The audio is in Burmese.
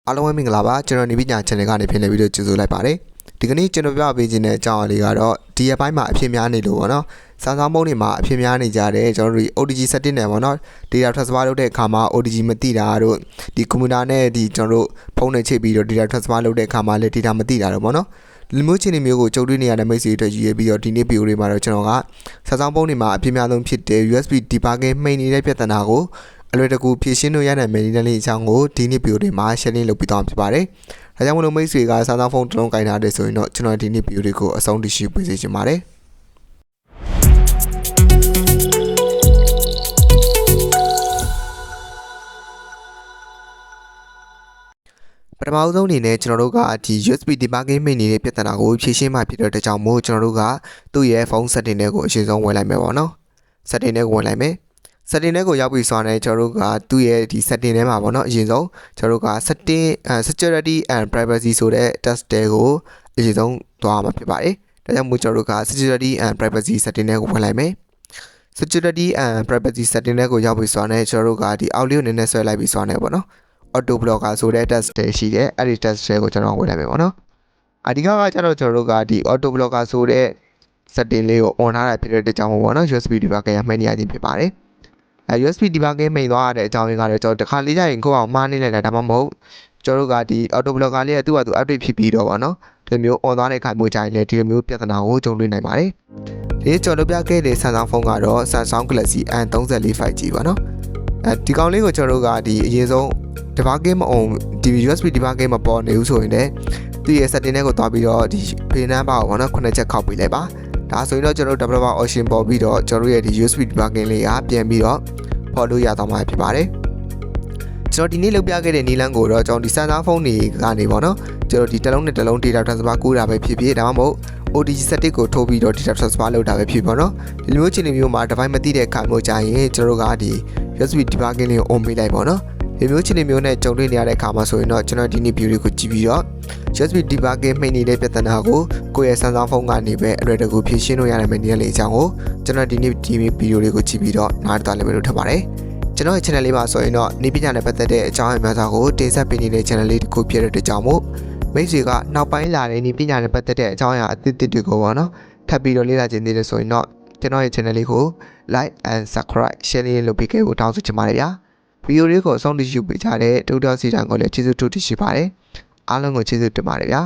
အားလုံးပဲမင်္ဂလာပါကျွန်တော်နေပညာ channel ကနေပြန်လည်ပြီးတော့ကြိုဆိုလိုက်ပါတယ်ဒီကနေ့ကျွန်တော်ပြပေးခြင်းတဲ့အကြောင်းအရာလေးကတော့ဒီရက်ပိုင်းမှာအဖြစ်များနေလို့ပေါ့နော်စာဆောင်ပုံးတွေမှာအဖြစ်များနေကြတယ်ကျွန်တော်တို့ OTG setting နဲ့ပေါ့နော် data transfer လုပ်တဲ့အခါမှာ OTG မသိတာတို့ဒီကွန်ပျူတာနဲ့ဒီကျွန်တော်တို့ဖုန်းနဲ့ချိတ်ပြီးတော့ data transfer လုပ်တဲ့အခါမှာလည်း data မသိတာတော့ပေါ့နော်လူမျိုးချင်းတွေမျိုးကိုကြုံတွေ့နေရတဲ့မိတ်ဆွေတွေရွေးပြီးတော့ဒီနေ့ video တွေမှာတော့ကျွန်တော်ကစာဆောင်ပုံးတွေမှာအဖြစ်များဆုံးဖြစ်တဲ့ USB debugging မှိန်နေတဲ့ပြဿနာကိုအလွယ်တကူဖြေရှင်းလို့ရတဲ့ manual လေးအကြောင်းကိုဒီနေ့ video တွေမှာ sharing လုပ်ပြီးသွားဖြစ်ပါတယ်။ဒါကြောင့်မလို့မိတ်ဆွေကစာဆောင်ဖုန်းတစ်လုံးကင်ထားတယ်ဆိုရင်တော့ကျွန်တော်ဒီနေ့ video တွေကိုအဆုံးထိရှုပေးစေချင်ပါတယ်။ပထမဆုံးအနေနဲ့ကျွန်တော်တို့ကဒီ USB debugging မှိန်နေတဲ့ပြဿနာကိုဖြေရှင်းမှဖြစ်တဲ့အတွက်ကြောင့်မို့ကျွန်တော်တို့ကသူ့ရဲ့ဖုန်း setting တွေကိုအရှင်းဆုံးဝင်လိုက်မယ်ပေါ့နော်။ setting တွေကိုဝင်လိုက်မယ်။ setting တွေကိုရောက်ပြီးဆိုရင်ကျွန်တော်တို့ကသူ့ရဲ့ဒီ setting ထဲမှာပေါ့နော်အရင်ဆုံးကျွန်တော်တို့က setting security and privacy ဆိုတဲ့ test တွေကိုအရင်ဆုံးသွားမှာဖြစ်ပါတယ်။ဒါကြောင့်မို့ကျွန်တော်တို့က security and privacy setting တွေကိုဝင်လိုက်မယ်။ security and privacy setting တွေကိုရောက်ပြီးဆိုရင်ကျွန်တော်တို့ကဒီအောက်လေးကိုနည်းနည်းဆွဲလိုက်ပြီးဆိုရင်ပေါ့နော် auto blocker ဆိုတဲ့ test တွေရှိတယ်အဲ့ဒီ test တွေကိုကျွန်တော်ဝင်လိုက်မယ်ပေါ့နော်။အဓိကကကျတော့ကျွန်တော်တို့ကဒီ auto blocker ဆိုတဲ့ setting လေးကို on ထားတာဖြစ်တဲ့အတွက်ကြောင့်ပေါ့နော် USB debugging မှိန်နေရခြင်းဖြစ်ပါတယ်။ USB debugging မှိန်သွားတဲ့အကြောင်းရင်းကတော့ကျွန်တော်တခါလေးကြရင်ကိုယ့်အောင်မှားနေလိုက်တာဒါမှမဟုတ်ကျွန်တော်တို့ကဒီ auto blocker လေးကသူ့ဟာသူ update ဖြစ်ပြီးတော့ဗောနော်ဒီမျိုး on သွားတဲ့ခါမျိုးကြရင်လည်းဒီလိုမျိုးပြဿနာကိုကြုံတွေ့နိုင်ပါတယ်ဒီကျွန်တော်တို့ပြခဲ့တဲ့ Samsung ဖုန်းကတော့ Samsung Galaxy M34 5G ပါနော်ဒီကောင်လေးကိုကျွန်တော်တို့ကဒီအရင်ဆုံး debugging မအောင်ဒီ USB debugging မပေါ်နေဘူးဆိုရင်လည်းသူ့ရဲ့ setting တွေကိုတွားပြီးတော့ဒီ pin number ကိုဗောနော်9ချက်ခောက်ပေးလိုက်ပါဒါဆိုရင်တော့ကျွန်တော်တို့ developer option ပေါ်ပြီးတော့ကျွန်တော်ရဲ့ဒီ USB debugging လေးကပြန်ပြီးတော့ပေါ်လို့ရတော့မှာဖြစ်ပါတယ်ကျွန်တော်ဒီနေ့လုပ်ပြခဲ့တဲ့နည်းလမ်းကိုတော့ကျွန်တော်ဒီ Samsung ဖုန်းတွေကနေပေါ့နော်ကျွန်တော်ဒီတစ်လုံးနဲ့တစ်လုံး data transfer ကူးတာပဲဖြစ်ဖြစ်ဒါမှမဟုတ် OTG setting ကိုထိုးပြီးတော့ data transfer လုပ်တာပဲဖြစ်ပေါ့နော်ဒီလိုမျိုးခြေနေမျိုးမှာ device မသိတဲ့အခါမျိုးကြာရင်ကျွန်တော်တို့ကဒီ USB debugging လေးကို on ပေးလိုက်ပေါ့နော်ဒီမျိုးခြေနေမျိုးနဲ့ကြုံတွေ့နေရတဲ့အခါမှာဆိုရင်တော့ကျွန်တော်ဒီနေ့ video ကိုကြည့်ပြီးတော့ USB debugging မှိန်နေတဲ့ပြဿနာကိုကိုယ့်ရဲ့ Samsung ဖုန်းကနေပဲအလွယ်တကူဖြေရှင်းလို့ရတဲ့ manual လေးအကြောင်းကိုကျွန်တော်ဒီနေ့ဒီ video လေးကိုကြည့်ပြီးတော့နားထောင်လိုက်မယ်လို့ထင်ပါတယ်ကျွန်တော်ရဲ့ channel လေးမှာဆိုရင်တော့နေပညာနဲ့ပတ်သက်တဲ့အကြောင်းအရာများစွာကိုတင်ဆက်ပေးနေတဲ့ channel လေးတစ်ခုဖြစ်တဲ့အတွက်ကြောင့်မို့မိတ်ဆွေကနောက်ပိုင်းလာတဲ့နေပညာနဲ့ပတ်သက်တဲ့အကြောင်းအရာအသစ်တွေကိုပေါ့နော်ထပ်ပြီးတော့လေ့လာခြင်းသေးတယ်ဆိုရင်တော့ကျွန်တော်ရဲ့ channel လေးကို like and subscribe share လေးလုပ်ပေးခဲ့ဖို့တောင်းဆိုချင်ပါတယ်ဗျာဗီဒီယိုလေးကိုအဆုံးထိရှုပေးကြတဲ့ဒုတိယစီတိုင်းကိုလည်းကျေးဇူးတူရှိပါတယ်အားလုံးကိုကျေးဇူးတင်ပါတယ်ဗျာ